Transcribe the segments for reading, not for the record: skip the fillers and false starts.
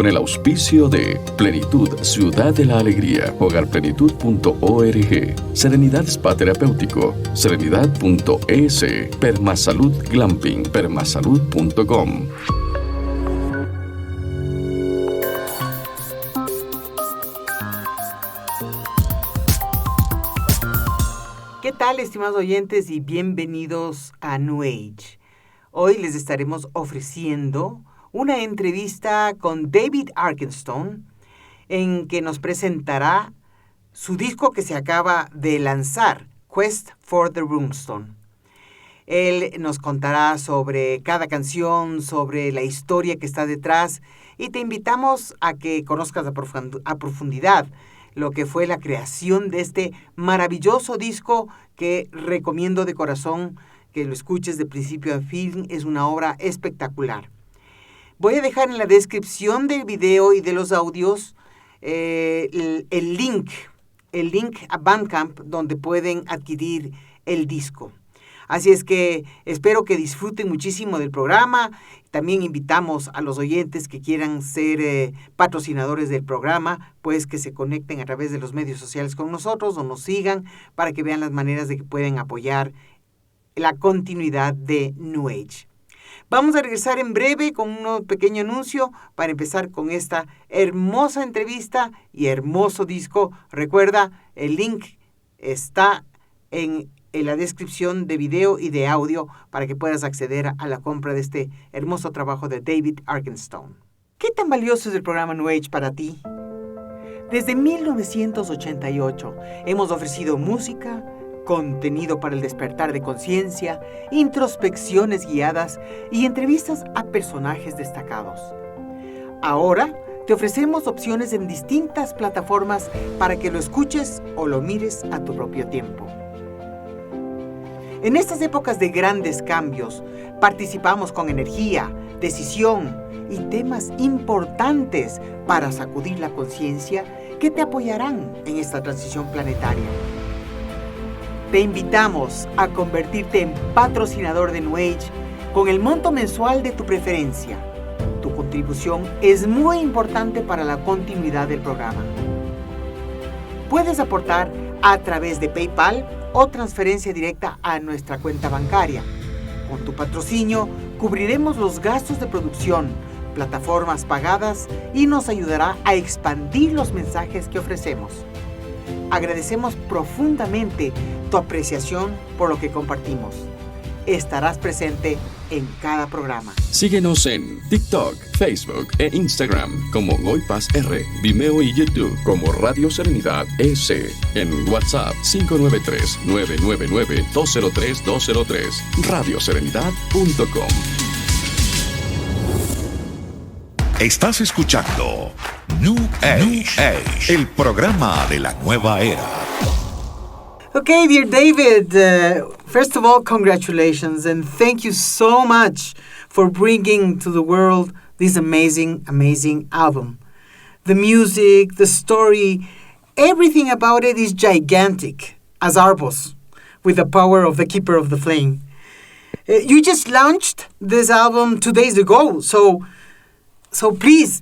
con el auspicio de Plenitud, Ciudad de la Alegría, hogarplenitud.org, Serenidad Spa Terapéutico, Serenidad.es, Permasalud Glamping, permasalud.com. ¿Qué tal, estimados oyentes, y bienvenidos a New Age? Hoy les estaremos ofreciendo una entrevista con David Arkenstone, en que nos presentará su disco que se acaba de lanzar, Quest for the Runestone. Él nos contará sobre cada canción, sobre la historia que está detrás, y te invitamos a que conozcas a profundidad lo que fue la creación de este maravilloso disco que recomiendo de corazón que lo escuches de principio a fin. Es una obra espectacular. Voy a dejar en la descripción del video y de los audios el link a Bandcamp donde pueden adquirir el disco. Así es que espero que disfruten muchísimo del programa. También invitamos a los oyentes que quieran ser patrocinadores del programa, pues que se conecten a través de los medios sociales con nosotros o nos sigan para que vean las maneras de que pueden apoyar la continuidad de New Age. Vamos a regresar en breve con un pequeño anuncio para empezar con esta hermosa entrevista y hermoso disco. Recuerda, el link está en la descripción de video y de audio para que puedas acceder a la compra de este hermoso trabajo de David Arkenstone. ¿Qué tan valioso es el programa New Age para ti? Desde 1988 hemos ofrecido música, contenido para el despertar de conciencia, introspecciones guiadas y entrevistas a personajes destacados. Ahora te ofrecemos opciones en distintas plataformas para que lo escuches o lo mires a tu propio tiempo. En estas épocas de grandes cambios, participamos con energía, decisión y temas importantes para sacudir la conciencia que te apoyarán en esta transición planetaria. Te invitamos a convertirte en patrocinador de New Age con el monto mensual de tu preferencia. Tu contribución es muy importante para la continuidad del programa. Puedes aportar a través de PayPal o transferencia directa a nuestra cuenta bancaria. Con tu patrocinio cubriremos los gastos de producción, plataformas pagadas y nos ayudará a expandir los mensajes que ofrecemos. Agradecemos profundamente tu apreciación por lo que compartimos. Estarás presente en cada programa. Síguenos en TikTok, Facebook e Instagram como Goy Paz R, Vimeo y YouTube como Radio Serenidad S. En WhatsApp 593-999-203-203, radioserenidad.com. Estás escuchando New Age, el programa de la nueva era. Okay, dear David, first of all, congratulations and thank you so much for bringing to the world this amazing, amazing album. The music, the story, everything about it is gigantic, as Arbos, with the power of the Keeper of the Flame. You just launched this album 2 days ago, so please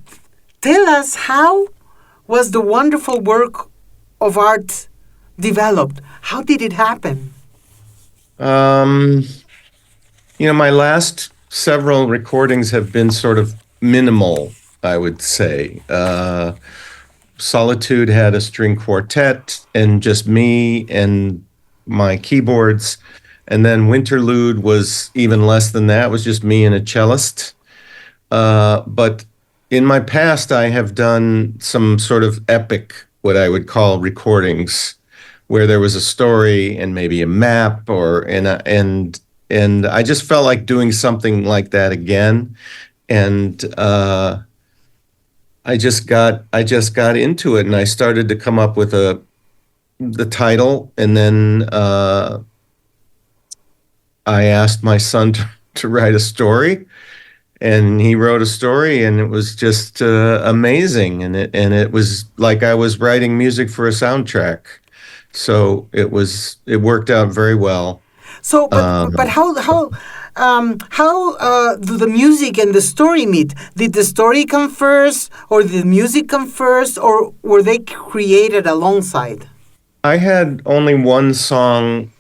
tell us, how was the wonderful work of art developed? How did it happen? My last several recordings have been sort of minimal, I would say. Solitude had a string quartet and just me and my keyboards. And then Winterlude was even less than that. It was just me and a cellist. But in my past, I have done some sort of epic, what I would call recordings, where there was a story and maybe a map, and I just felt like doing something like that again. And I just got into it, and I started to come up with the title, and then I asked my son to write a story, and he wrote a story, and it was just amazing, and it was like I was writing music for a soundtrack. So it worked out very well. So, but how do the music and the story meet? Did the story come first, or did the music come first, or were they created alongside? I had only one song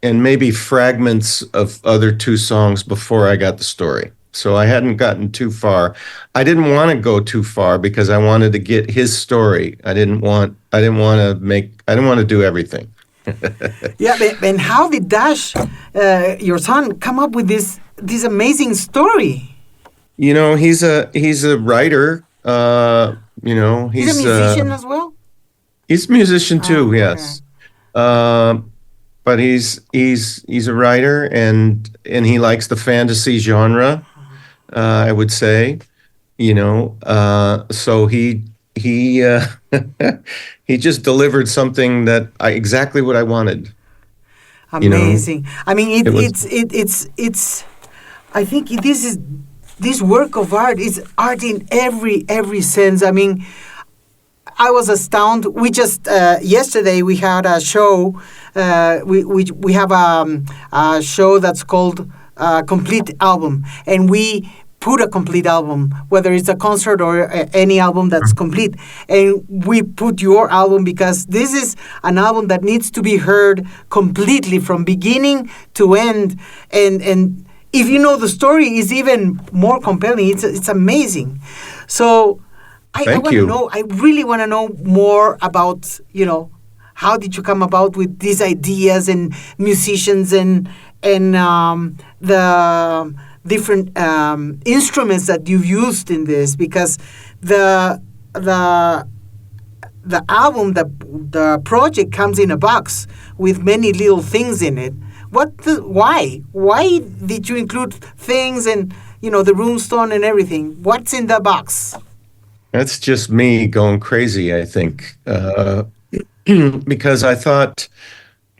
and maybe fragments of other two songs before I got the story. So I hadn't gotten too far. I didn't want to go too far because I wanted to get his story. I didn't want to do everything. Yeah, and how did Dash, your son, come up with this amazing story? He's a writer. He's a musician as well. He's a musician too. Yes. Okay. But he's a writer and he likes the fantasy genre, I would say, so he he just delivered something that exactly what I wanted. Amazing. I mean, it's I think this work of art is art in every sense. I mean, I was astounded. We just yesterday we had a show. We have a show that's called Complete Album, and we put a complete album, whether it's a concert or any album that's complete. And we put your album because this is an album that needs to be heard completely from beginning to end. And if you know the story, it's even more compelling. It's amazing. So I want to know. I really want to know more about how did you come about with these ideas and musicians and the different instruments that you've used in this, because the album, the project comes in a box with many little things in it. Why did you include things and the Runestone and everything? What's in the box? That's just me going crazy, I think, because I thought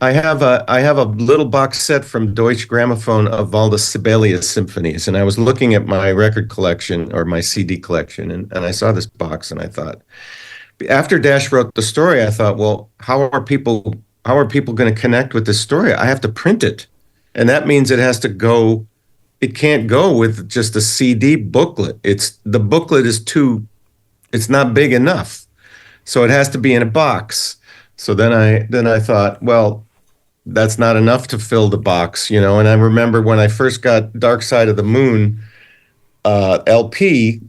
I have a little box set from Deutsche Grammophon of all the Sibelius symphonies, and I was looking at my record collection or my CD collection, and I saw this box, and I thought, after Dash wrote the story, I thought, well, how are people going to connect with this story? I have to print it, and that means it has to go. It can't go with just a CD booklet. The booklet is too. It's not big enough, so it has to be in a box. So then I thought, well, that's not enough to fill the box, And I remember when I first got Dark Side of the Moon LP,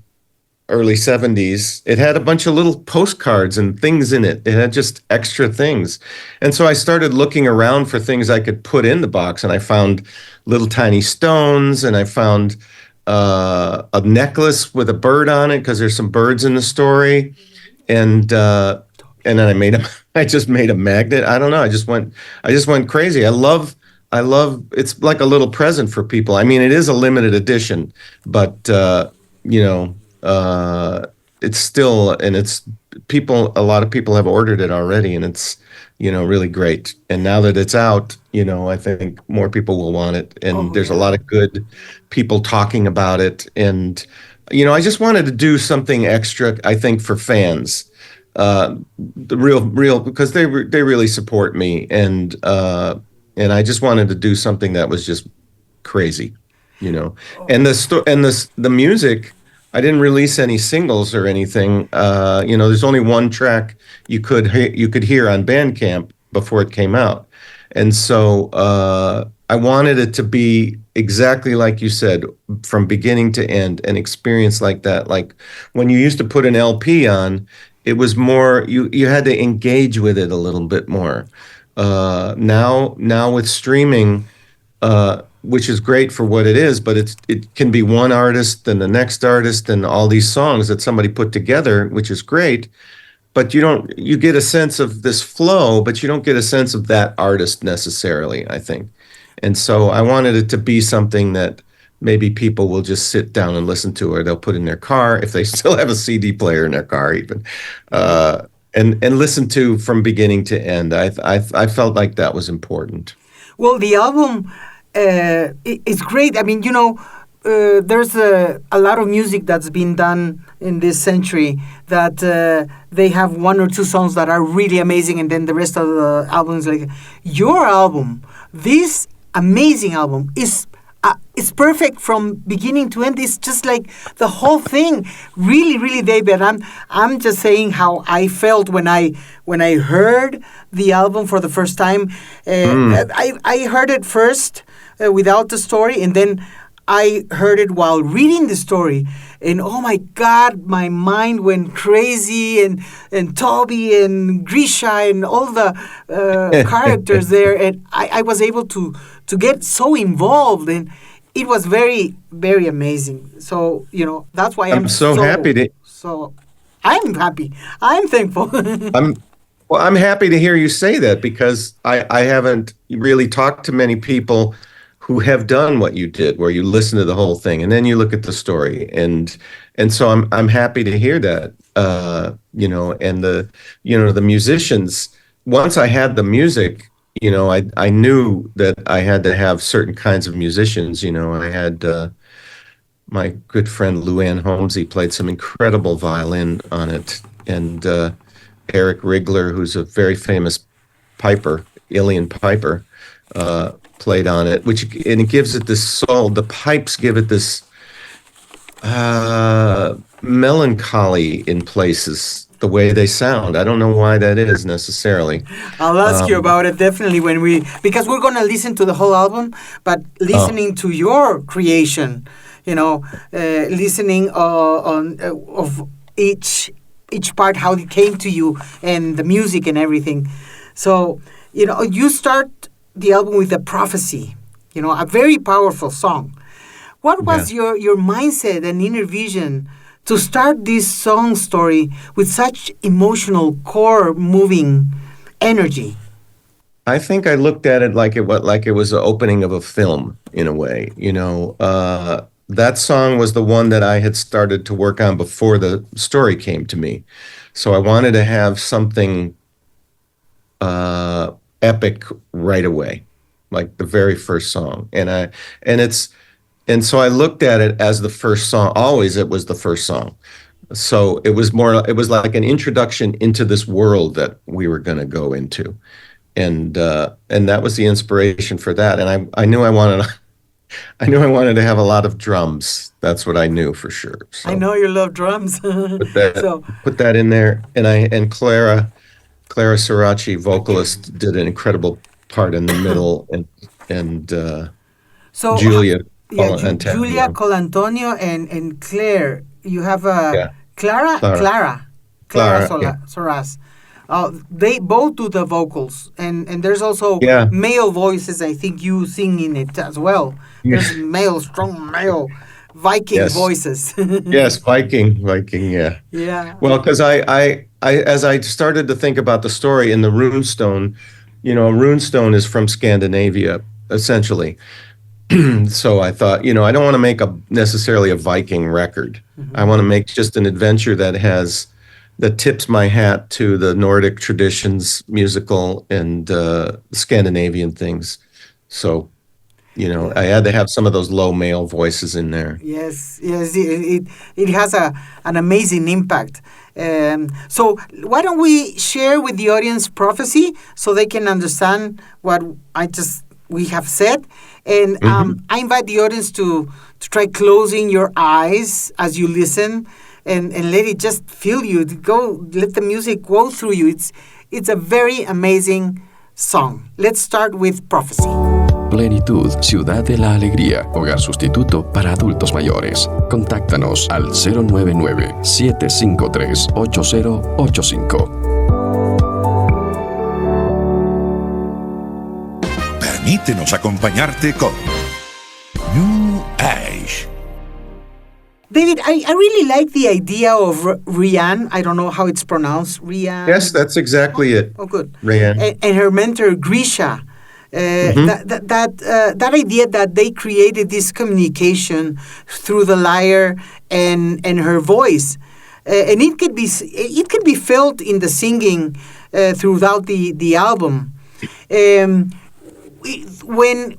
early 70s, it had a bunch of little postcards and things in it. It had just extra things. And so I started looking around for things I could put in the box, and I found little tiny stones, and I found a necklace with a bird on it because there's some birds in the story. And then I just made a magnet. I don't know. I just went crazy. I love, it's like a little present for people. I mean, it is a limited edition, but, it's still, and a lot of people have ordered it already, and it's, really great. And now that it's out, I think more people will want it. And there's a lot of good people talking about it. And, I just wanted to do something extra, I think, for fans. The real because they really support me, and I just wanted to do something that was just crazy, And the music, I didn't release any singles or anything. There's only one track you could hear on Bandcamp before it came out, and so I wanted it to be exactly like you said, from beginning to end, an experience like that. Like when you used to put an LP on, it was more, you had to engage with it a little bit more. Now with streaming, which is great for what it is, but it can be one artist and the next artist and all these songs that somebody put together, which is great. But you get a sense of this flow, but you don't get a sense of that artist necessarily, I think. And so I wanted it to be something that maybe people will just sit down and listen to, or they'll put in their car if they still have a CD player in their car, even, and listen to from beginning to end. I felt like that was important. Well, the album is great. I mean, there's a lot of music that's been done in this century that they have one or two songs that are really amazing, and then the rest of the albums, like your album, this amazing album. It's perfect from beginning to end. It's just like the whole thing. Really, really, David. I'm just saying how I felt when I heard the album for the first time. I heard it first without the story, and then I heard it while reading the story. And oh my God, my mind went crazy. And Toby and Grisha and all the characters there. And I was able to get so involved. And it was very, very amazing. So, that's why I'm so happy to... So I'm happy. I'm thankful. I'm happy to hear you say that, because I haven't really talked to many people who have done what you did, where you listen to the whole thing and then you look at the story, and so I'm happy to hear that. And the musicians. Once I had the music, I knew that I had to have certain kinds of musicians. I had my good friend Luann Holmes. He played some incredible violin on it, and Eric Rigler, who's a very famous piper, Ilian piper, played on it, and it gives it this soul. The pipes give it this melancholy in places, the way they sound. I don't know why that is necessarily. I'll ask you about it definitely because we're going to listen to the whole album, but listening to your creation, listening of each part, how it came to you, and the music and everything. So, you start the album with a prophecy, a very powerful song. What was your mindset and inner vision to start this song story with such emotional, core moving energy? I think I looked at it like it was the opening of a film, in a way. That song was the one that I had started to work on before the story came to me. So I wanted to have something epic right away, like the very first song. And so I looked at it as the first song. Always it was the first song. So it was like an introduction into this world that we were going to go into. And that was the inspiration for that. And I knew I wanted to have a lot of drums. That's what I knew for sure. So I know you love drums. Put that in there. And Clara Sirachi, vocalist, did an incredible part in the middle, and Julia. Julia Colantonio and Claire. You have Clara Soras. They both do the vocals, and there's also male voices. I think you sing in it as well. There's strong male Viking voices. Yes, Viking, yeah. Yeah. Well, because I as I started to think about the story in the Runestone, Runestone is from Scandinavia, essentially. So I thought, I don't want to make necessarily a Viking record. Mm-hmm. I want to make just an adventure that tips my hat to the Nordic traditions, musical and Scandinavian things. So, I had to have some of those low male voices in there. Yes, it has an amazing impact. So why don't we share with the audience prophecy so they can understand what we have said. And I invite the audience to try closing your eyes as you listen and let it just feel you. Let the music go through you. It's a very amazing song. Let's start with prophecy. Plenitud, Ciudad de la Alegría, hogar sustituto para adultos mayores. Contáctanos al 099-753-8085. Permítenos acompañarte con New Age. David, I really like the idea of Rienne. I don't know how it's pronounced. Rienne. Yes, that's exactly it. Oh, good. Rienne. And her mentor, Grisha. That idea that they created this communication through the lyre and her voice, and it could be felt in the singing throughout the album. When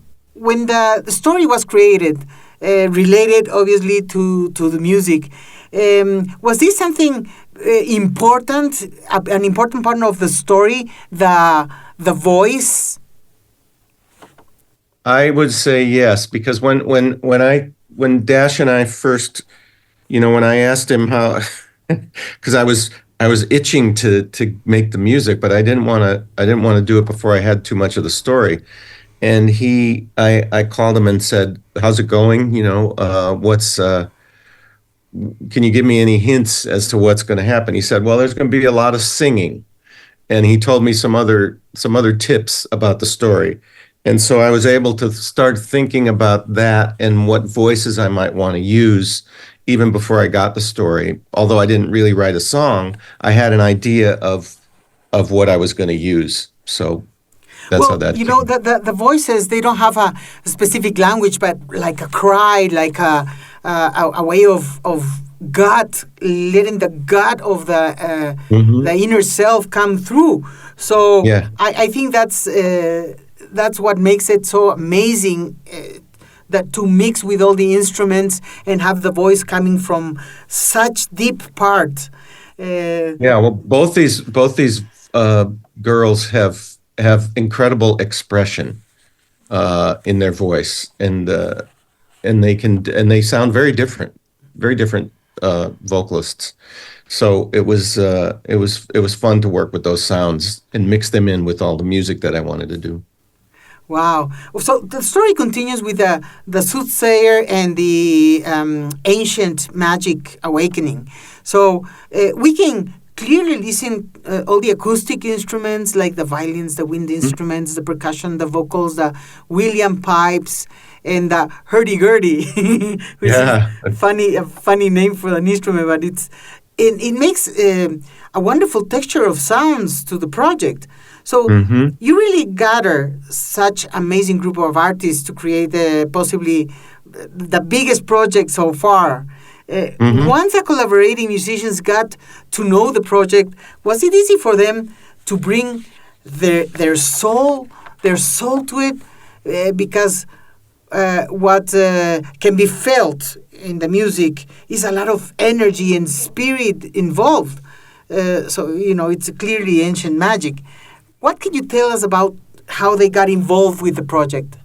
the story was created, related obviously to the music, was this something important, an important part of the story, the voice? I would say yes, because when Dash and I first, when I asked him how, because I was itching to make the music, but I didn't want to do it before I had too much of the story. And I called him and said, "How's it going? Can you give me any hints as to what's going to happen?" He said, "Well, there's going to be a lot of singing," and he told me some other tips about the story. And so I was able to start thinking about that and what voices I might want to use even before I got the story. Although I didn't really write a song, I had an idea of what I was going to use. So that's how that came. The voices, they don't have a specific language, but like a cry, like a way of gut, letting the gut of the inner self come through. So yeah. I think that's what makes it so amazing, that to mix with all the instruments and have the voice coming from such deep parts. Well, both these girls have incredible expression in their voice, and they sound very different vocalists. So it was fun to work with those sounds and mix them in with all the music that I wanted to do. Wow. So the story continues with the Soothsayer and the ancient magic awakening. So we can clearly listen all the acoustic instruments, like the violins, the wind instruments, the percussion, the vocals, the William pipes, and the hurdy-gurdy, which is a funny name for an instrument, but it makes a wonderful texture of sounds to the project. So you really gather such amazing group of artists to create possibly the biggest project so far. Once the collaborating musicians got to know the project, was it easy for them to bring their soul to it? Because what can be felt in the music is a lot of energy and spirit involved. So it's clearly ancient magic. What can you tell us about how they got involved with the project?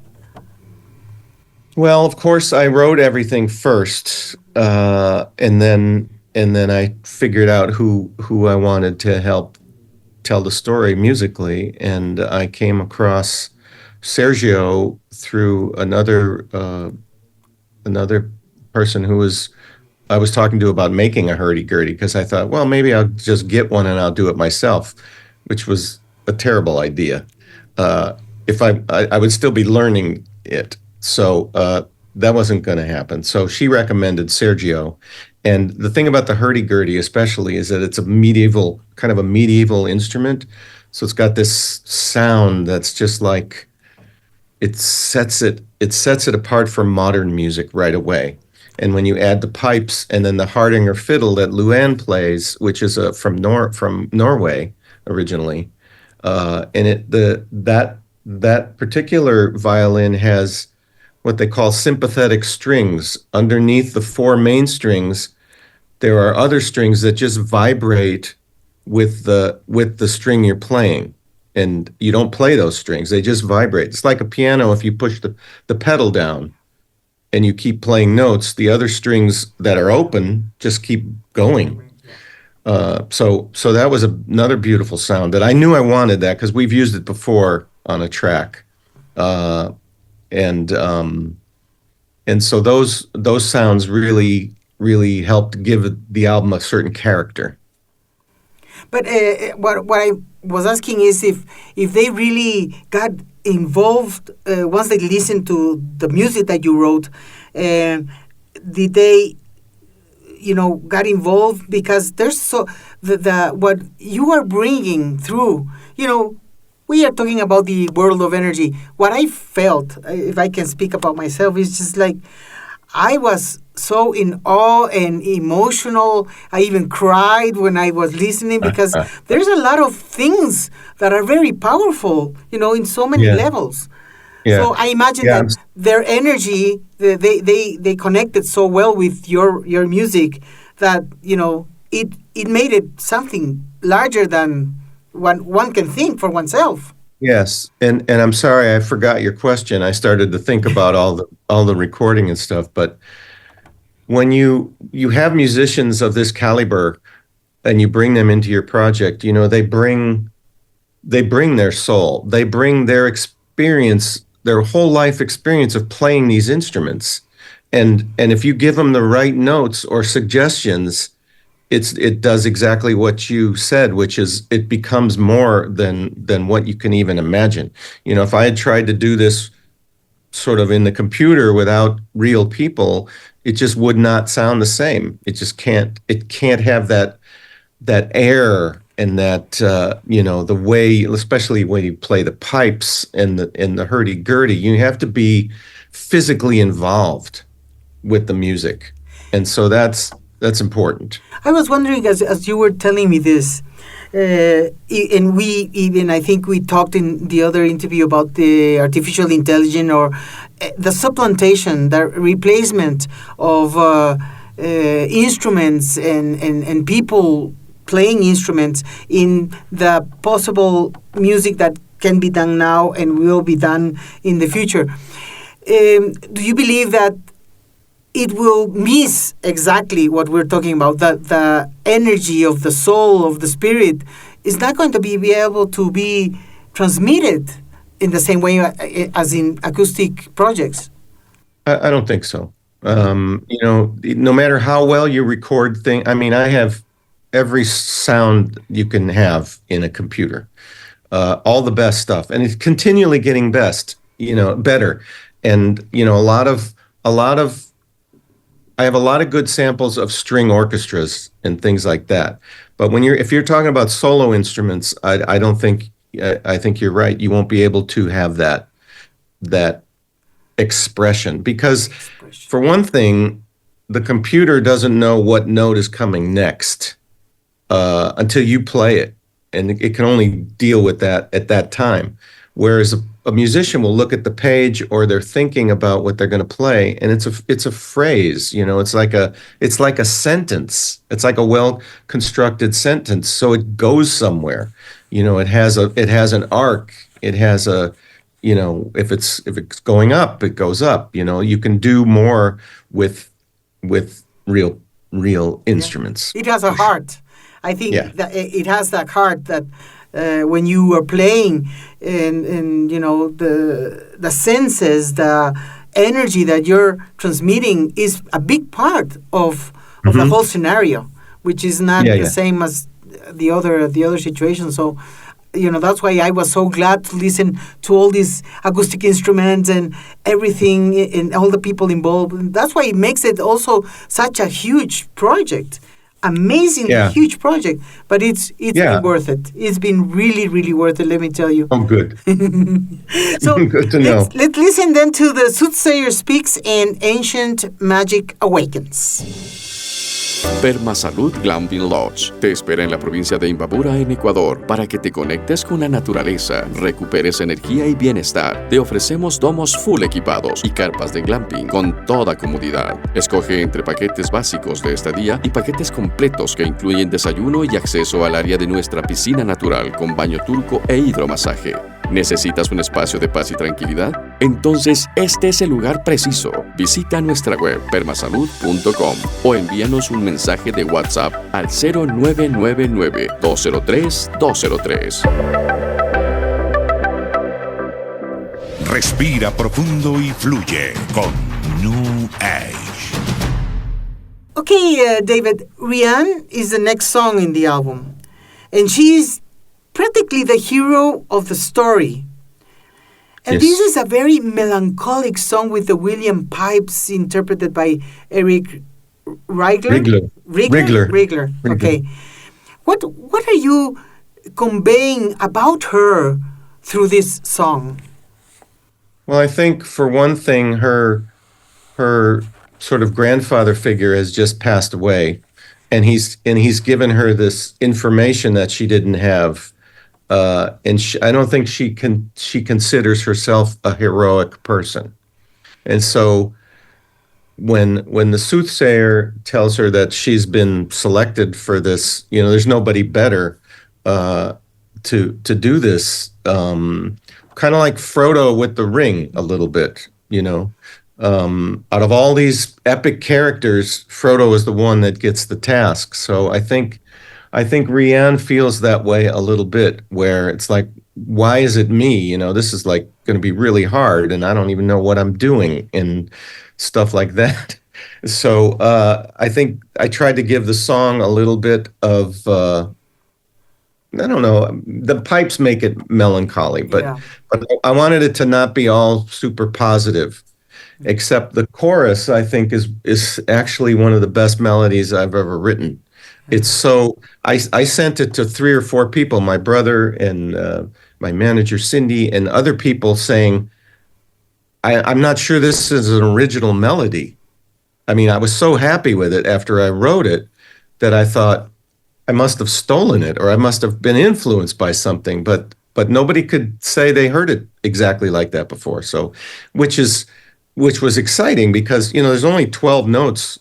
Well, of course, I wrote everything first, and then I figured out who I wanted to help tell the story musically, and I came across Sergio through another person who I was talking to about making a hurdy-gurdy, because I thought, well, maybe I'll just get one and I'll do it myself, which was a terrible idea. If I would still be learning it. So that wasn't going to happen. So she recommended Sergio. And the thing about the hurdy-gurdy especially is that it's a medieval instrument. So it's got this sound that's just like, it sets it apart from modern music right away. And when you add the pipes and then the Hardanger fiddle that Luann plays, which is from Norway originally, and that particular violin has what they call sympathetic strings. Underneath the four main strings, there are other strings that just vibrate with the string you're playing, and you don't play those strings; they just vibrate. It's like a piano. If you push the pedal down and you keep playing notes, the other strings that are open just keep going. So that was another beautiful sound that I knew I wanted that because we've used it before on a track, and so those sounds really helped give the album a certain character. But what I was asking is if they really got involved once they listened to the music that you wrote, did they got involved? Because there's what you are bringing through, we are talking about the world of energy. What I felt, if I can speak about myself, is just like I was so in awe and emotional. I even cried when I was listening because there's a lot of things that are very powerful, in so many levels. Yeah. So I imagine that their energy, they connected so well with your music that, it made it something larger than one can think for oneself. Yes, and I'm sorry I forgot your question. I started to think about all the recording and stuff, but when you have musicians of this caliber and you bring them into your project, they bring their soul, they bring their experience, their whole life experience of playing these instruments, and if you give them the right notes or suggestions, it does exactly what you said, which is it becomes more than what you can even imagine. If I had tried to do this sort of in the computer without real people, it just would not sound the same. It just can't. It can't have that air and that the way, especially when you play the pipes and the hurdy-gurdy. You have to be physically involved with the music, and so that's important. I was wondering, as you were telling me this, and I think we talked in the other interview about the artificial intelligence or the supplantation, the replacement of instruments and people playing instruments in the possible music that can be done now and will be done in the future. Do you believe that it will miss exactly what we're talking about, the energy of the soul, of the spirit, is not going to be able to be transmitted in the same way as in acoustic projects? I don't think so. No matter how well you record things, I mean, I have every sound you can have in a computer, all the best stuff, and it's continually getting better. And a lot of I have a lot of good samples of string orchestras and things like that. But if you're talking about solo instruments, I don't think, I think you're right. You won't be able to have that expression because, for one thing, the computer doesn't know what note is coming next until you play it, and it can only deal with that at that time. Whereas a musician will look at the page, or they're thinking about what they're going to play, and it's a phrase. It's like a sentence. It's like a well constructed sentence, so it goes somewhere. It has an arc. It has if it's going up, it goes up. You can do more with real instruments. It has a heart. I think that it has that heart that. When you are playing, and the senses, the energy that you're transmitting is a big part of the whole scenario, which is not the same as the other situation. So, that's why I was so glad to listen to all these acoustic instruments and everything and all the people involved. That's why it makes it also such a huge project. Amazing, huge project, but it's been worth it. It's been really, really worth it, let me tell you. Oh, good. So good to know. Let's listen then to the Soothsayer Speaks and Ancient Magic Awakens. Permasalud Glamping Lodge te espera en la provincia de Imbabura, en Ecuador, para que te conectes con la naturaleza, recuperes energía y bienestar. Te ofrecemos domos full equipados y carpas de glamping con toda comodidad. Escoge entre paquetes básicos de estadía y paquetes completos que incluyen desayuno y acceso al área de nuestra piscina natural con baño turco e hidromasaje. ¿Necesitas un espacio de paz y tranquilidad? Entonces, este es el lugar preciso. Visita nuestra web permasalud.com o envíanos un mensaje de WhatsApp al 0999-203-203. Respira profundo y fluye con New Age. Okay, David, Rienne is the next song in the album, and she's practically the hero of the story. And this is a very melancholic song with the William pipes interpreted by Eric Rigler. Okay. What are you conveying about her through this song? Well, I think for one thing, her sort of grandfather figure has just passed away, and he's given her this information that she didn't have. I don't think she considers herself a heroic person. And so when the soothsayer tells her that she's been selected for this, there's nobody better to do this, kind of like Frodo with the ring a little bit, you know. Out of all these epic characters, Frodo is the one that gets the task. So I think Rienne feels that way a little bit, where it's like, why is it me? You know, this is like going to be really hard, and I don't even know what I'm doing and stuff like that. So I think I tried to give the song a little bit of, I don't know, the pipes make it melancholy, but I wanted it to not be all super positive. Except the chorus, I think, is actually one of the best melodies I've ever written. It's so, I sent it to 3 or 4 people, my brother and my manager Cindy and other people, saying, I'm not sure this is an original melody. I mean, I was so happy with it after I wrote it that I thought I must have stolen it, or I must have been influenced by something, but nobody could say they heard it exactly like that before. So, which was exciting, because, you know, there's only 12 notes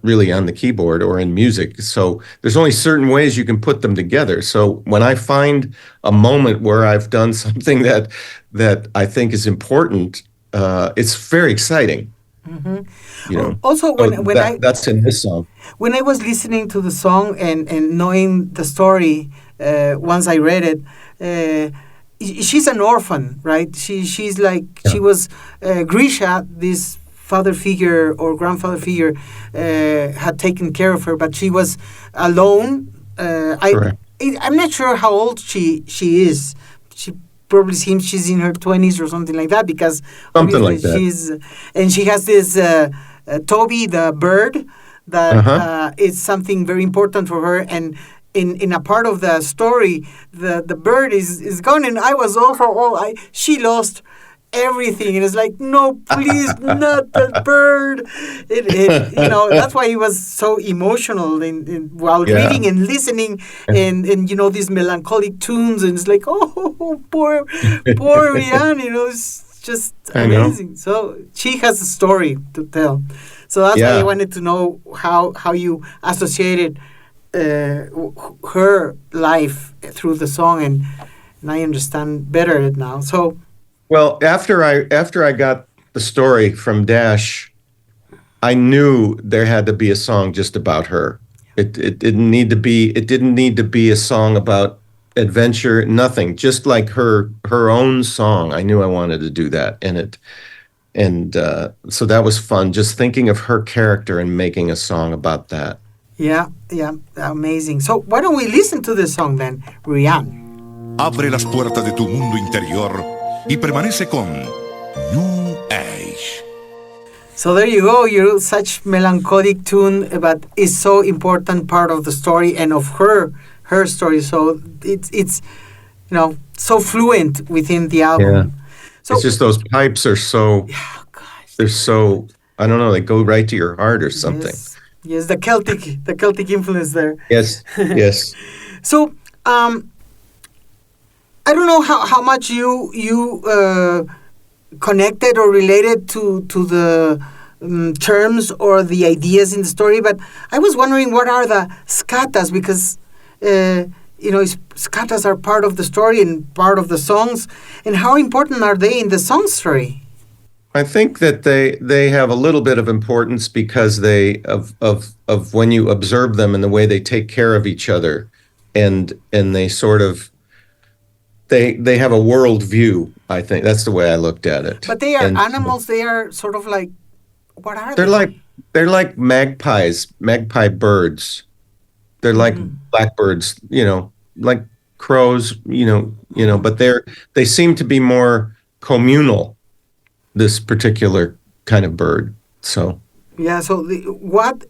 really on the keyboard or in music. So there's only certain ways you can put them together. So when I find a moment where I've done something that I think is important, it's very exciting. Mm-hmm. You know, also, that's in this song. When I was listening to the song and knowing the story, once I read it, she's an orphan, right? She's like, she was, Grisha, this father figure or grandfather figure, had taken care of her, but she was alone. I'm not sure how old she is. She probably seems she's in her 20s or something like that, because something like that. She has this Toby, the bird, that is something very important for her. And in a part of the story, the bird is gone, and I was also she lost everything, and it's like, no, please, not the bird. You know, that's why he was so emotional while reading and listening, and you know, these melancholic tunes, and it's like, oh, poor Rienne, you know, it's just amazing. So she has a story to tell. So that's why I wanted to know how you associated her life through the song, and I understand better now. So, well, after I got the story from Dash, I knew there had to be a song just about her. It didn't need to be a song about adventure, nothing. Just like her own song. I knew I wanted to do that, and so that was fun. Just thinking of her character and making a song about that. Yeah, amazing. So why don't we listen to the song then, Rienne? Abre las puertas de tu mundo interior y permanece con New Age. So there you go. You're such melancholic tune, but it's so important part of the story and of her story. So it's you know, so fluent within the album. Yeah. So, it's just those pipes are so. Oh gosh. They're so, I don't know. They go right to your heart or something. Yes, the Celtic influence there. Yes. So, I don't know how much you connected or related to the terms or the ideas in the story, but I was wondering, what are the scatas? Because you know, scatas are part of the story and part of the songs, and how important are they in the song story? I think that they have a little bit of importance because of when you observe them and the way they take care of each other, and they sort of they have a world view. I think that's the way I looked at it. But they are animals. They are sort of like, what are they? They're like magpie birds. They're like blackbirds, you know, like crows, you know, but they seem to be more communal, this particular kind of bird. So yeah. So what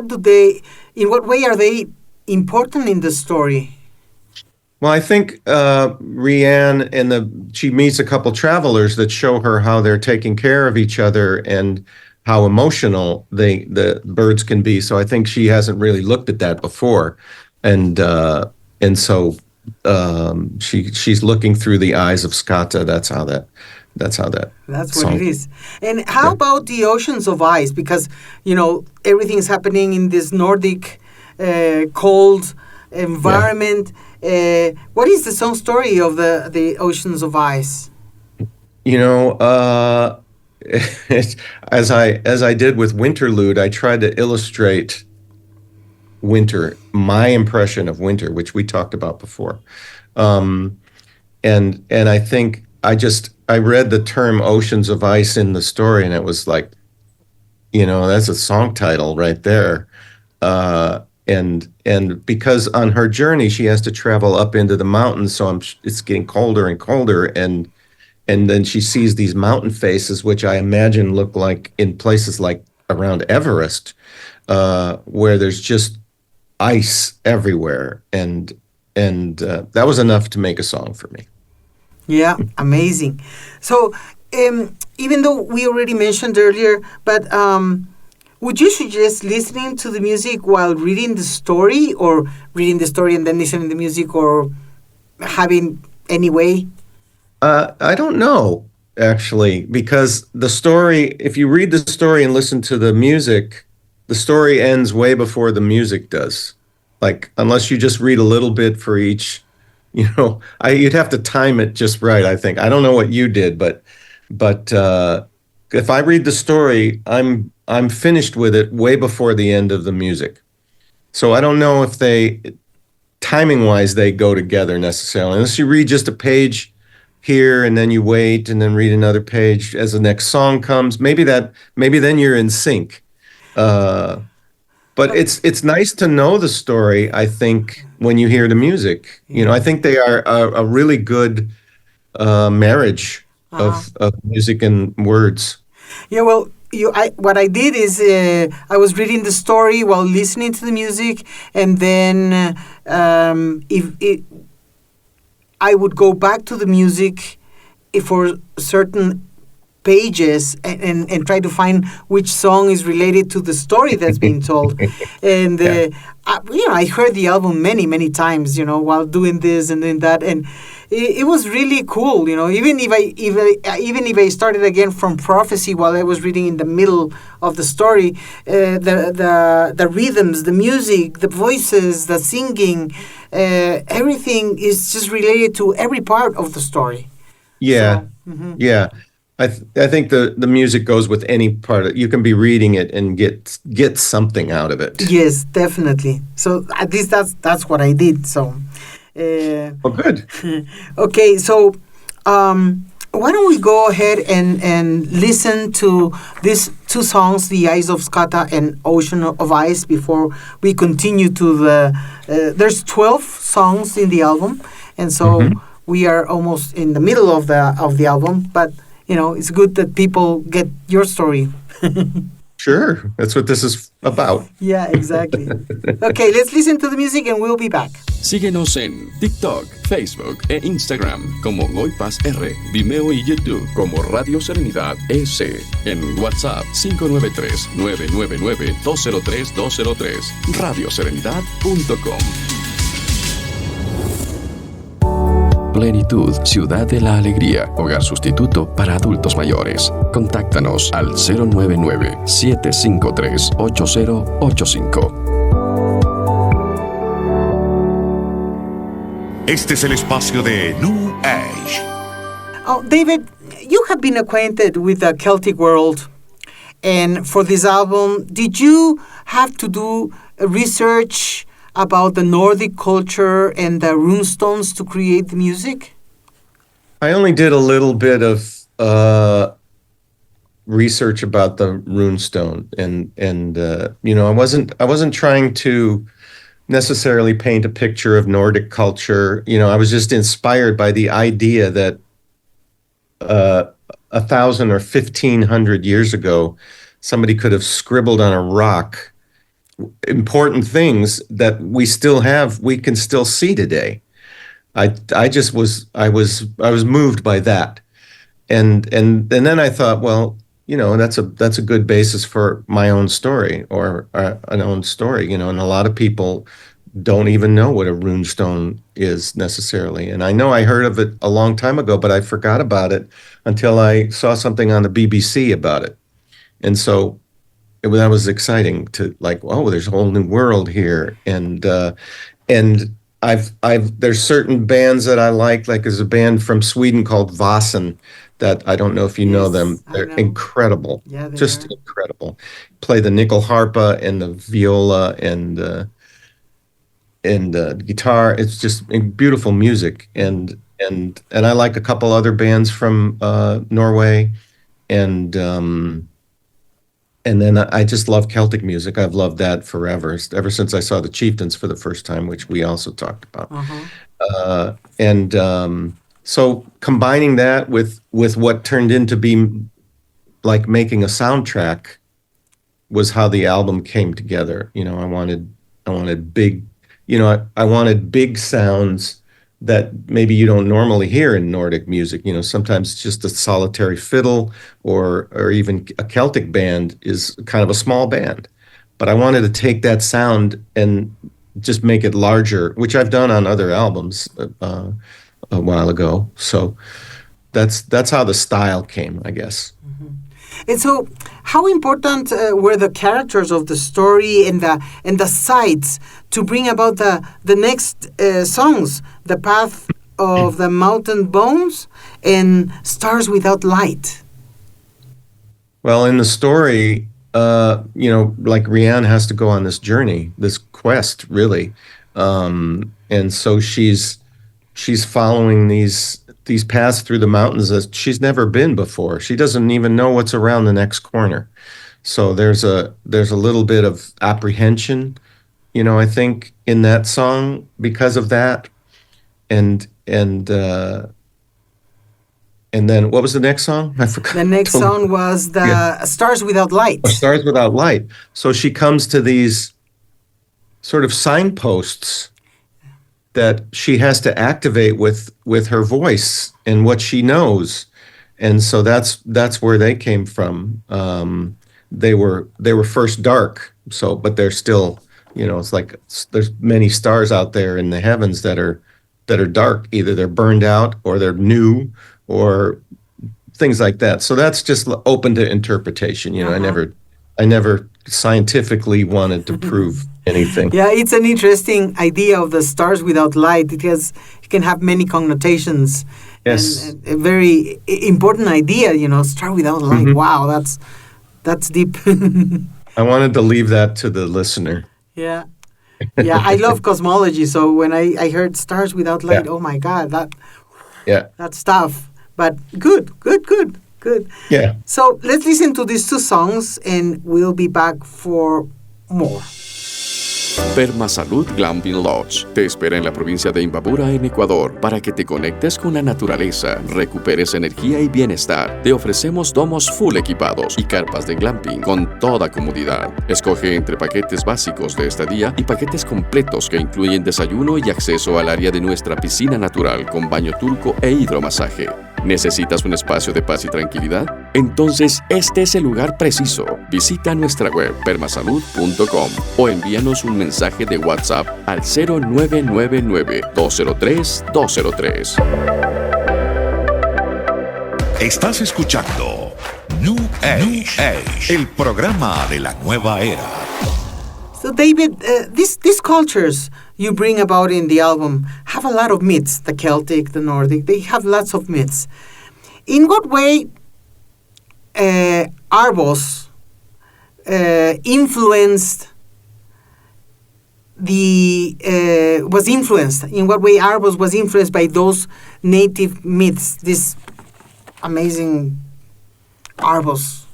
do they? In what way are they important in the story? Well, I think Rienne she meets a couple travelers that show her how they're taking care of each other and how emotional the birds can be. So I think she hasn't really looked at that before, and so she's looking through the eyes of Scata. That's what it is. And how about the oceans of ice? Because, you know, everything's happening in this Nordic cold environment, What is the song story of the Oceans of Ice? You know, as I did with Winterlude, I tried to illustrate winter, my impression of winter, which we talked about before. And I think I read the term Oceans of Ice in the story, and it was like, you know, that's a song title right there. And because on her journey she has to travel up into the mountains, so it's getting colder and colder, and then she sees these mountain faces, which I imagine look like in places like around Everest, where there's just ice everywhere, and that was enough to make a song for me. Yeah, amazing. So, even though we already mentioned earlier, but would you suggest listening to the music while reading the story, or reading the story and then listening to the music, or having any way? I don't know, actually, because the story, if you read the story and listen to the music, the story ends way before the music does. Like, unless you just read a little bit for each, you know, you'd have to time it just right, I think. I don't know what you did, but if I read the story, I'm finished with it way before the end of the music. So I don't know if timing-wise, they go together necessarily. Unless you read just a page here and then you wait and then read another page as the next song comes. Maybe then you're in sync. But it's nice to know the story, I think, when you hear the music. You know, I think they are a really good marriage of music and words. Yeah, well, what I did is I was reading the story while listening to the music, and then I would go back to the music for certain pages and try to find which song is related to the story that's being told. And I heard the album many times, you know, while doing this and doing that, and it was really cool, you know. Even if I started again from Prophecy while I was reading in the middle of the story, the rhythms, the music, the voices, the singing, everything is just related to every part of the story. Yeah, yeah. I think the music goes with any part. You can be reading it and get something out of it. Yes, definitely. So at least that's what I did. So. Oh, good. Okay, so why don't we go ahead and listen to these two songs, The Eyes of Skata and Ocean of Ice, before we continue to there's 12 songs in the album, and so we are almost in the middle of the album, but you know, it's good that people get your story. Sure, that's what this is about. Yeah, exactly. Okay, let's listen to the music and we'll be back. Síguenos en TikTok, Facebook e Instagram como Goy Paz R, Vimeo y YouTube como Radio Serenidad S. En WhatsApp 593-999-203-203, radioserenidad.com. Plenitud, Ciudad de la Alegría, hogar sustituto para adultos mayores. Contáctanos al 099-753-8085. Este es el espacio de New Age. Oh, David, you have been acquainted with the Celtic world, and for this album, did you have to do research about the Nordic culture and the runestones to create the music? I only did a little bit of research about the runestone, and you know, I wasn't trying to necessarily paint a picture of Nordic culture. You know, I was just inspired by the idea that 1,000 or 1,500 years ago, somebody could have scribbled on a rock important things that we can still see today. I was moved by that, and then I thought, well, you know, that's a good basis for my own story, or an own story, you know. And a lot of people don't even know what a runestone is necessarily. And I know I heard of it a long time ago, but I forgot about it until I saw something on the BBC about it, and so that was exciting to, like, oh, there's a whole new world here. And there's certain bands that I like there's a band from Sweden called Vasen that I don't know if you know them. I They're know. incredible. Yeah, they Just are. incredible. Play the nickel harpa and the viola and guitar. It's just beautiful music. And I like a couple other bands from Norway, and then I just love Celtic music. I've loved that forever, ever since I saw the Chieftains for the first time, which we also talked about. And so combining that with what turned into be like making a soundtrack was how the album came together. I wanted big, I wanted big sounds that maybe you don't normally hear in Nordic music. Sometimes it's just a solitary fiddle or even a Celtic band is kind of a small band. But I wanted to take that sound and just make it larger, which I've done on other albums a while ago. So that's how the style came, I guess. And so, how important were the characters of the story and the sides to bring about the next songs, The Path of the Mountain Bones and Stars Without Light? Well, in the story, like Rienne has to go on this journey, this quest, really, and so she's following these paths through the mountains that she's never been before. She doesn't even know what's around the next corner. So there's a little bit of apprehension, I think, in that song because of that. And then what was the next song? I forgot. The next song was the Stars Without Light. Stars Without Light. So she comes to these sort of signposts that she has to activate with her voice and what she knows. And so that's where they came from. They were first dark, but they're still, it's like there's many stars out there in the heavens that are dark. Either they're burned out or they're new or things like that. So that's just open to interpretation. I never scientifically wanted to prove anything. Yeah, it's an interesting idea of the stars without light. It can have many connotations. Yes. And a very important idea, star without light. Mm-hmm. Wow, that's deep. I wanted to leave that to the listener. Yeah. Yeah, I love cosmology, so when I heard stars without light, oh my God, that stuff. But good. Yeah. So let's listen to these two songs and we'll be back for more. Permasalud Glamping Lodge te espera en la provincia de Imbabura, en Ecuador, para que te conectes con la naturaleza, recuperes energía y bienestar. Te ofrecemos domos full equipados y carpas de glamping con toda comodidad. Escoge entre paquetes básicos de estadía y paquetes completos que incluyen desayuno y acceso al área de nuestra piscina natural con baño turco e hidromasaje. ¿Necesitas un espacio de paz y tranquilidad? Entonces, este es el lugar preciso. Visita nuestra web permasalud.com o envíanos un mensaje de WhatsApp al 0999-203-203. Estás escuchando New Age, el programa de la nueva era. So David, these cultures you bring about in the album have a lot of myths, the Celtic, the Nordic, they have lots of myths. In what way Arbos in what way Arbos was influenced by those native myths, this amazing Arbos?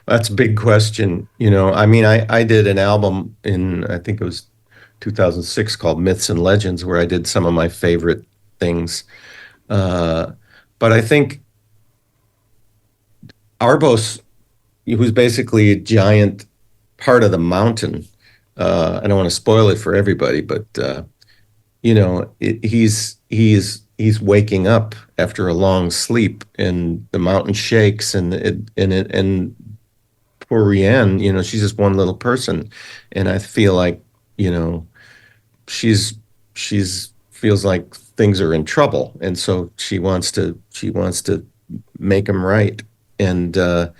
That's a big question. I did an album in, I think it was 2006 called Myths and Legends, where I did some of my favorite things. But I think Arbos, who's basically a giant part of the mountain, I don't want to spoil it for everybody, but he's waking up after a long sleep, and the mountain shakes, and poor Rienne, she's just one little person, and I feel like, she's feels like things are in trouble, and so she wants to make them right, and there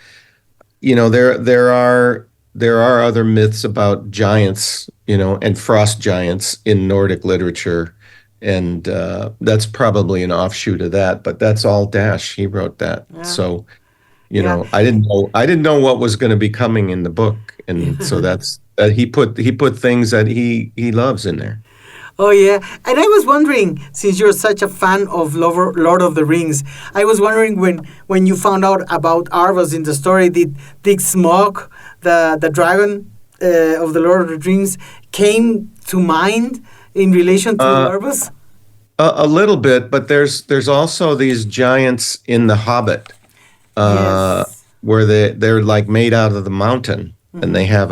are other myths about giants and frost giants in Nordic literature. And that's probably an offshoot of that, but that's all Dash. He wrote that. Yeah. So, Yeah. I didn't know what was going to be coming in the book. And so that's he put things that he loves in there. Oh, yeah. And I was wondering, since you're such a fan of Lord of the Rings, I was wondering when you found out about Arvos in the story, did Smaug, the dragon of the Lord of the Rings, came to mind in relation to Arvos? A little bit, but there's also these giants in The Hobbit, Yes. where they're like made out of the mountain, and they have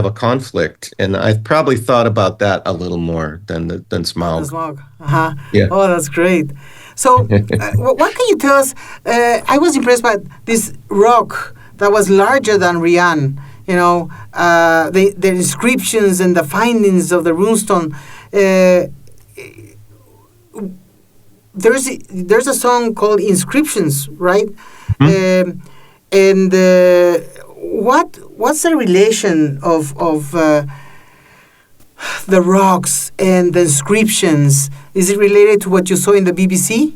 a conflict, and I probably thought about that a little more than Smaug. The Smaug. Uh-huh. Yeah. Oh, that's great. So, what can you tell us? I was impressed by this rock that was larger than Rienne. The inscriptions and the findings of the Runestone. There's a song called Inscriptions, right? And what's the relation of the rocks and the inscriptions? Is it related to what you saw in the BBC?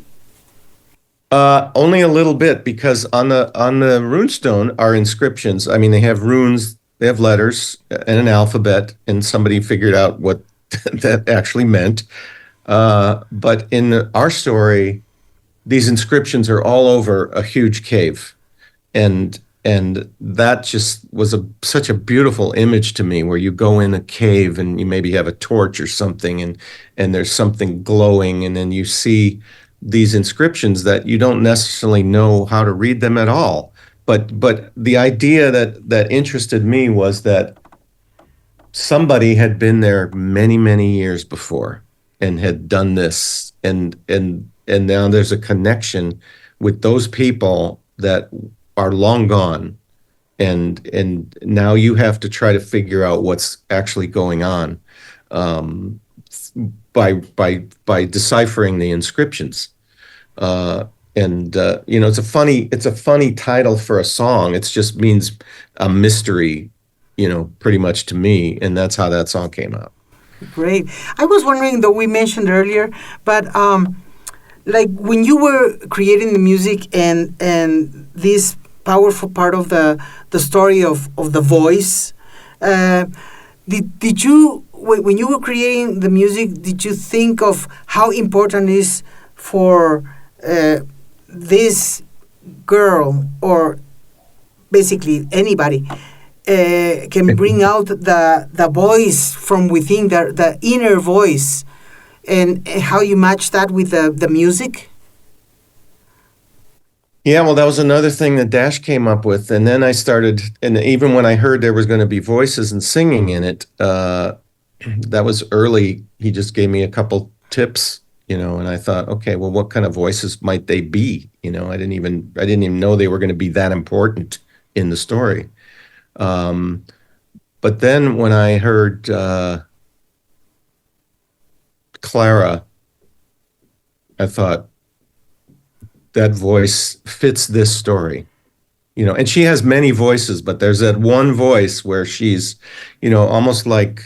Only a little bit, because on the runestone are inscriptions. I mean, they have runes, they have letters and an alphabet, and somebody figured out what that actually meant. But in our story, these inscriptions are all over a huge cave, and that just was such a beautiful image to me, where you go in a cave and you maybe have a torch or something, and there's something glowing, and then you see these inscriptions that you don't necessarily know how to read them at all. But the idea that interested me was that somebody had been there many, many years before and had done this, and now there's a connection with those people that are long gone, and now you have to try to figure out what's actually going on by deciphering the inscriptions. It's a funny title for a song. It just means a mystery, pretty much to me, and that's how that song came out. Great. I was wondering, though we mentioned earlier, but like when you were creating the music and this powerful part of the story of the voice, did you, when you were creating the music, did you think of how important it is for this girl, or basically anybody, can bring out the voice from within, the inner voice, and how you match that with the music? Yeah, well, that was another thing that Dash came up with. And then I started, and even when I heard there was going to be voices and singing in it, that was early. He just gave me a couple tips, and I thought, okay, well, what kind of voices might they be? I didn't even know they were going to be that important in the story. But then when I heard Clara, I thought, that voice fits this story, and she has many voices, but there's that one voice where she's, almost like,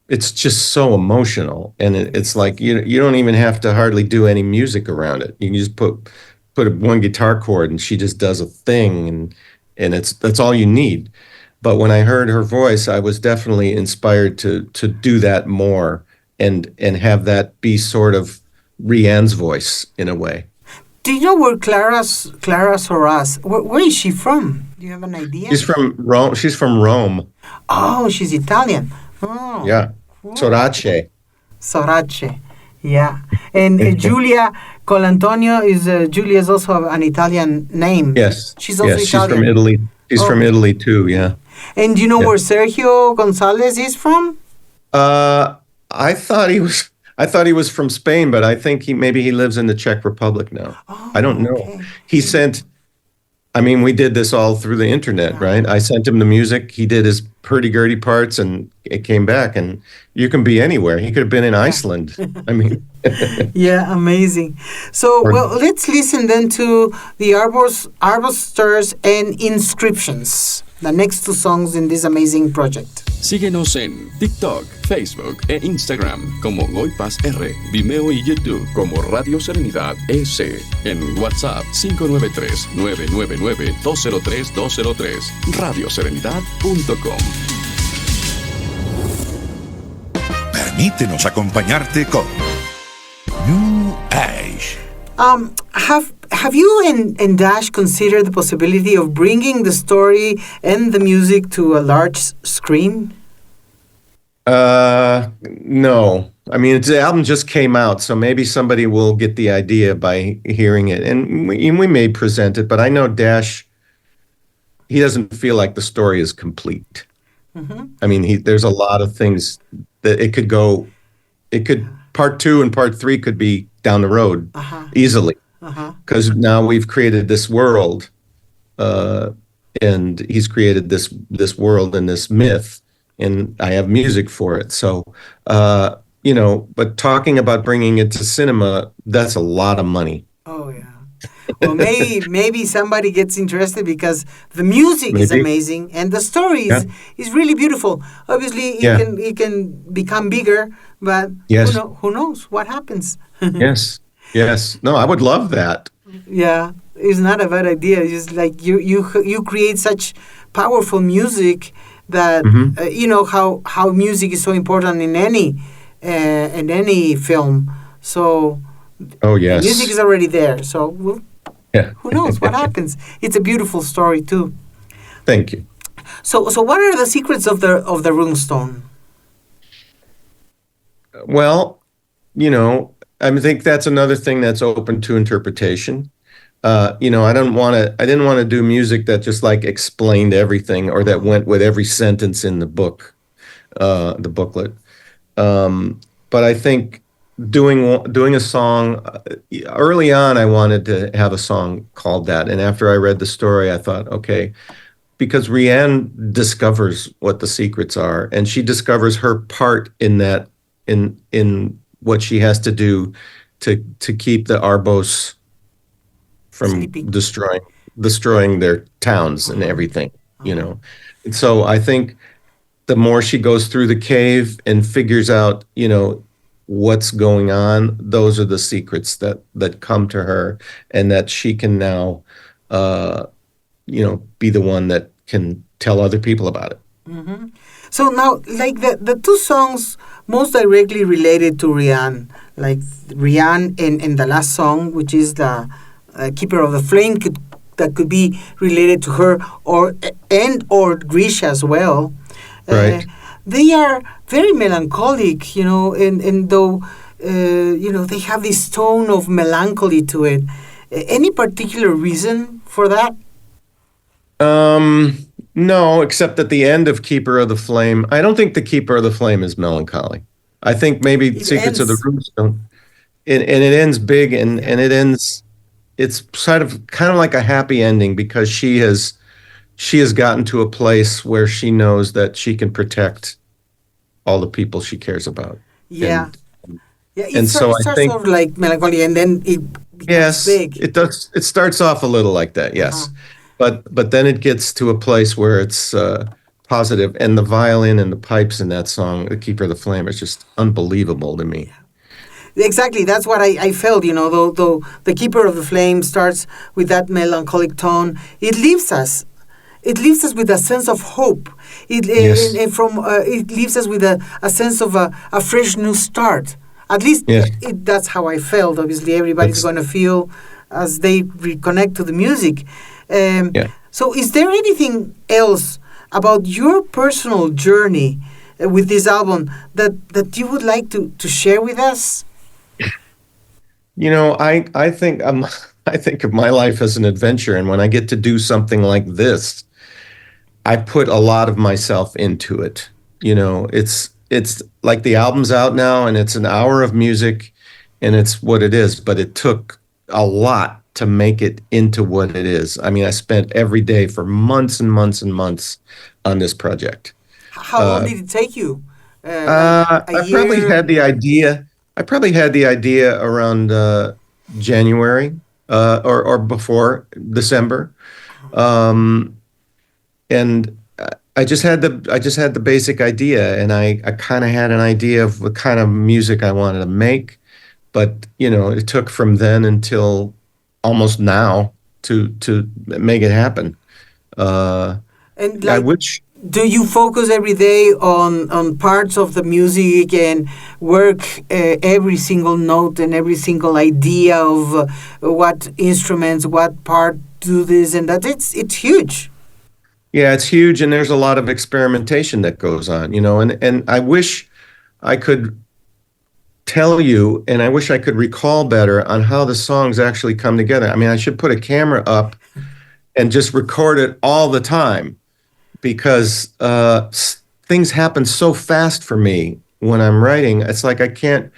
it's just so emotional, and it's like, you don't even have to hardly do any music around it. You can just put one guitar chord and she just does a thing, and that's all you need. But when I heard her voice, I was definitely inspired to do that more and have that be sort of Rienne's voice in a way. Do you know where Clara Soras, where is she from? Do you have an idea? She's from Rome. Oh, she's Italian. Oh, yeah. cool. Sorace. Yeah. And Giulia Colantonio Giulia is also an Italian name. Yes. She's also Italian. She's from Italy. She's from Italy too, yeah. And do you know where Sergio Gonzalez is from? I thought he was from Spain, but I think maybe he lives in the Czech Republic now. Oh, I don't know. Okay. We did this all through the internet, right? I sent him the music. He did his hurdy-gurdy parts, and it came back. And you can be anywhere. He could have been in Iceland. Yeah, amazing. So, let's listen then to the Arbors, Stars, and Inscriptions. the next 2 songs in this amazing project? Síguenos en TikTok, Facebook e Instagram como Goy Paz R, Vimeo y YouTube como Radio Serenidad EC, en WhatsApp 593-999-203-203, radioserenidad.com. Permítenos acompañarte con New Age. Have you and Dash considered the possibility of bringing the story and the music to a large screen? No. I mean, the album just came out, so maybe somebody will get the idea by hearing it. And we may present it, but I know Dash, he doesn't feel like the story is complete. Mm-hmm. I mean, there's a lot of things that part 2 and part 3 could be down the road easily. Because now we've created this world, and he's created this world and this myth, and I have music for it. So, but talking about bringing it to cinema, that's a lot of money. Oh, yeah. Well, maybe somebody gets interested because the music is amazing and the story is really beautiful. Obviously, it can become bigger, but who knows what happens? Yes. No, I would love that. Yeah, it's not a bad idea. It's just like you create such powerful music that you know how music is so important in any film. So the music is already there. So who knows what happens? It's a beautiful story too. Thank you. So what are the secrets of the Runestone? Well, I think that's another thing that's open to interpretation. I didn't want to do music that just like explained everything or that went with every sentence in the book, the booklet. But I think doing a song early on, I wanted to have a song called that. And after I read the story, I thought, okay, because Rienne discovers what the secrets are, and she discovers her part in that, in what she has to do to keep the Arbos from destroying their towns and everything, And so I think the more she goes through the cave and figures out, what's going on, those are the secrets that come to her, and that she can now, be the one that can tell other people about it. Mm-hmm. So now, like the 2 songs most directly related to Rienne, like Rienne in the last song, which is the Keeper of the Flame, that could be related to her, or Grisha as well. Right. They are very melancholic, and though, they have this tone of melancholy to it. Any particular reason for that? No, except at the end of Keeper of the Flame, I don't think the Keeper of the Flame is melancholy. I think maybe Secrets of the Runestone, and it ends big, and it ends. It's kind of like a happy ending, because she has gotten to a place where she knows that she can protect all the people she cares about. Yeah. And so I think, sort of like melancholy, and then it becomes big. It does. It starts off a little like that, yes, but then it gets to a place where it's positive, and the violin and the pipes in that song, "The Keeper of the Flame," is just unbelievable to me. Exactly, that's what I felt. Though the Keeper of the Flame starts with that melancholic tone, it leaves us. It leaves us with a sense of hope. It leaves us with a sense of a fresh new start. At least that's how I felt. Obviously, everybody's going to feel as they reconnect to the music. So is there anything else about your personal journey with this album that you would like to share with us? I think I think of my life as an adventure, and when I get to do something like this, I put a lot of myself into it. It's like the album's out now, and it's an hour of music, and it's what it is, but it took a lot to make it into what it is. I mean, I spent every day for months and months and months on this project. How long did it take you? I probably had the idea around January or before December. and I just had the basic idea, and I kind of had an idea of what kind of music I wanted to make, but it took from then until almost now to make it happen. And I like, wish. do you focus every day on parts of the music and work every single note and every single idea of what instruments, what part do this and that? It's huge. Yeah, it's huge, and there's a lot of experimentation that goes on, and I wish I could tell you, and I wish I could recall better on how the songs actually come together. I mean, I should put a camera up and just record it all the time, because things happen so fast for me when I'm writing. It's like I can't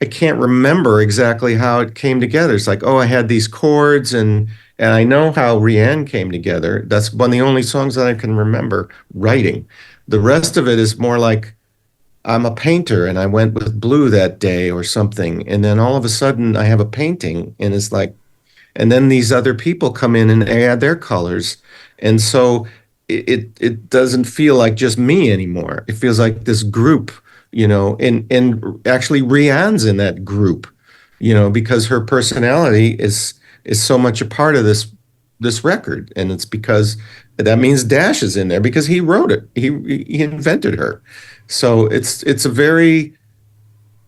remember exactly how it came together. It's like, oh, I had these chords, and I know how Rienne came together. That's one of the only songs that I can remember writing. The rest of it is more like I'm a painter and I went with blue that day or something, and then all of a sudden I have a painting, and it's like, and then these other people come in and they add their colors, and so it doesn't feel like just me anymore. It feels like this group, and actually Rienne's in that group, because her personality is so much a part of this record, and it's because that means Dash is in there because he wrote it. He invented her. So it's a very,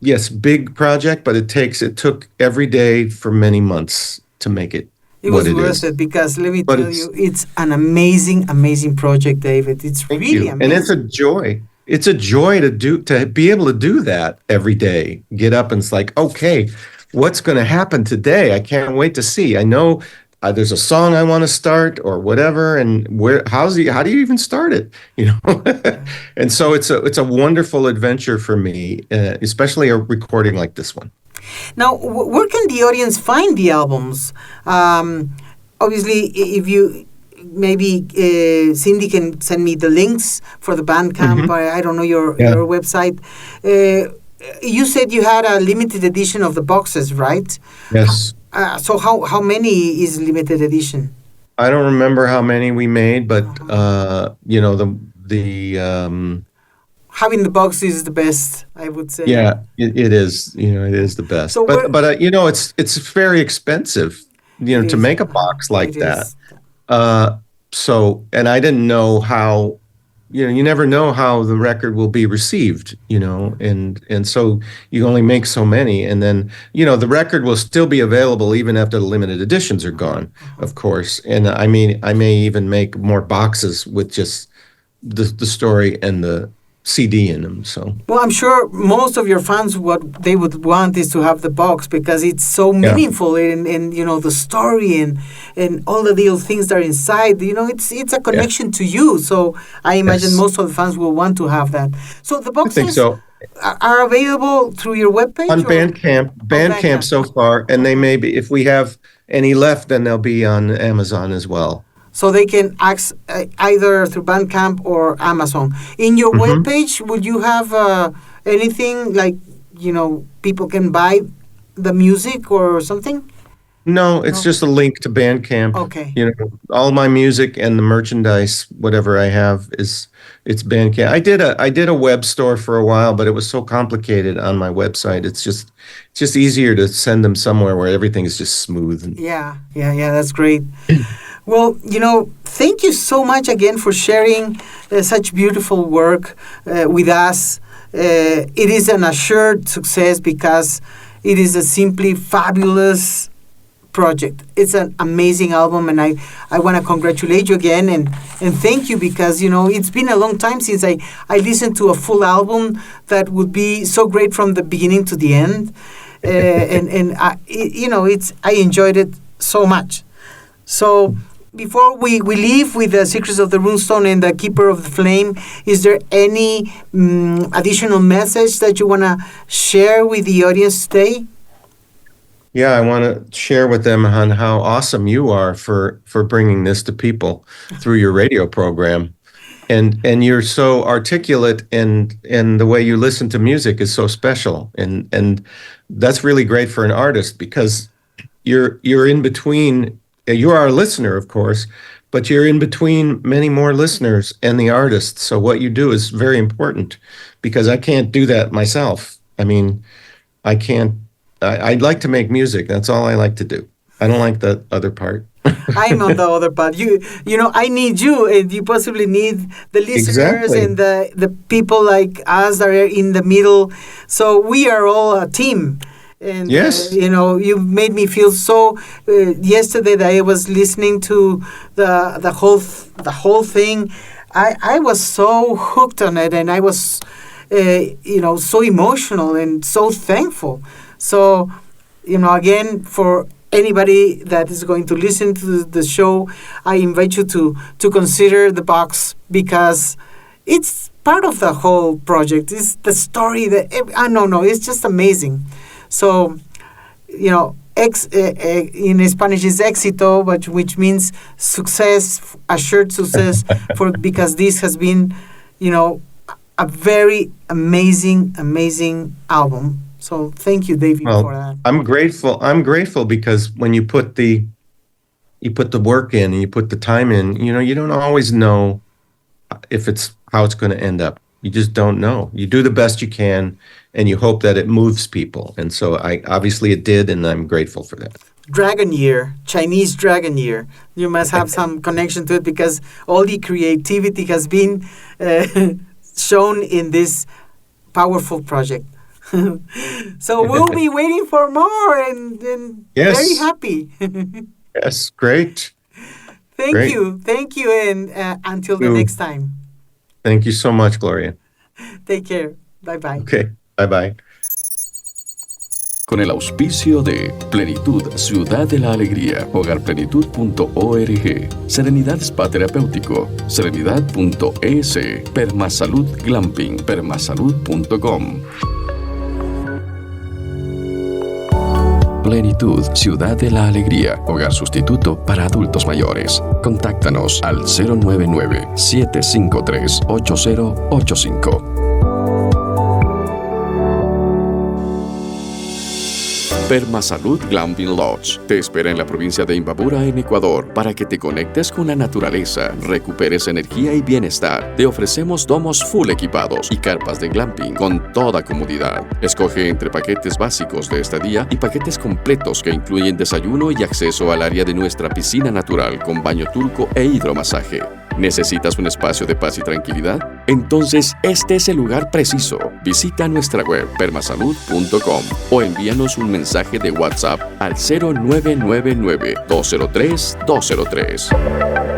yes, big project, but it took every day for many months to make it. It was worth it, because let me tell you, it's an amazing, amazing project, David. It's really amazing. And it's a joy. It's a joy to be able to do that every day. Get up and it's like, okay, what's going to happen today? I can't wait to see. I know there's a song I want to start or whatever, and how do you even start it? And so it's a wonderful adventure for me, especially a recording like this one. Now, where can the audience find the albums? Obviously, if you maybe Cindy can send me the links for the Bandcamp. Mm-hmm. I don't know your website. You said you had a limited edition of the boxes, right? Yes. So how many is limited edition? I don't remember how many we made, but having the box is the best, I would say. Yeah, it is. It is the best. So but it's very expensive, to make a box like that. So, and I didn't know how. You never know how the record will be received, and so you only make so many, and then the record will still be available even after the limited editions are gone, of course. And I may even make more boxes with just the story and the CD in them. So, well, I'm sure most of your fans, what they would want is to have the box, because it's so meaningful, and the story and all the little things that are inside. It's a connection to you. So I imagine most of the fans will want to have that. So the boxes are available through your webpage on Bandcamp so far, and they may be, if we have any left, then they'll be on Amazon as well. So they can access either through Bandcamp or Amazon. In your webpage, would you have anything like, people can buy the music or something? No, it's just a link to Bandcamp. Okay. All my music and the merchandise, whatever I have, it's Bandcamp. I did a web store for a while, but it was so complicated on my website. It's just easier to send them somewhere where everything is just smooth. Yeah, that's great. Well, thank you so much again for sharing such beautiful work with us. It is an assured success because it is a simply fabulous project. It's an amazing album, and I want to congratulate you again and thank you, because, it's been a long time since I listened to a full album that would be so great from the beginning to the end. And I enjoyed it so much. So before we leave with the Secrets of the Runestone and the Keeper of the Flame, is there any additional message that you want to share with the audience today? Yeah, I want to share with them on how awesome you are for bringing this to people through your radio program. And you're so articulate, and the way you listen to music is so special. And that's really great for an artist, because you're in between. You are a listener, of course, but you're in between many more listeners and the artists. So what you do is very important, because I can't do that myself. I mean, I'd like to make music. That's all I like to do. I don't like the other part. I'm on the other part. I need you, and you possibly need the listeners Exactly. and the people like us that are in the middle. So we are all a team. And Yes. You made me feel so. Yesterday that I was listening to the whole thing, I was so hooked on it, and I was so emotional and so thankful. So again, for anybody that is going to listen to the show, I invite you to consider the box, because it's part of the whole project. It's the story that it's just amazing. So, in Spanish is éxito, which means success, assured success, because this has been, a very amazing album. So thank you, David, for that. I'm grateful because when you put the work in and you put the time in, you don't always know how it's going to end up. You just don't know. You do the best you can, and you hope that it moves people. And so obviously it did, and I'm grateful for that. Dragon Year, Chinese Dragon Year. You must have some connection to it, because all the creativity has been shown in this powerful project. So we'll be waiting for more, and Yes. very happy. Yes, great. Thank you, and until the next time. Thank you so much, Gloria. Take care. Bye. Okay, bye. Con el auspicio de Plenitud, Ciudad de la Alegría, hogarplenitud.org, Serenidad Spa Terapéutico, serenidad.es, Permasalud Glamping, permasalud.com. Plenitud, Ciudad de la Alegría, hogar sustituto para adultos mayores. Contáctanos al 099-753-8085. Permasalud Glamping Lodge te espera en la provincia de Imbabura, en Ecuador, para que te conectes con la naturaleza, recuperes energía y bienestar. Te ofrecemos domos full equipados y carpas de glamping con toda comodidad. Escoge entre paquetes básicos de estadía y paquetes completos que incluyen desayuno y acceso al área de nuestra piscina natural con baño turco e hidromasaje. ¿Necesitas un espacio de paz y tranquilidad? Entonces, este es el lugar preciso. Visita nuestra web permasalud.com o envíanos un mensaje de WhatsApp al 0999-203-203.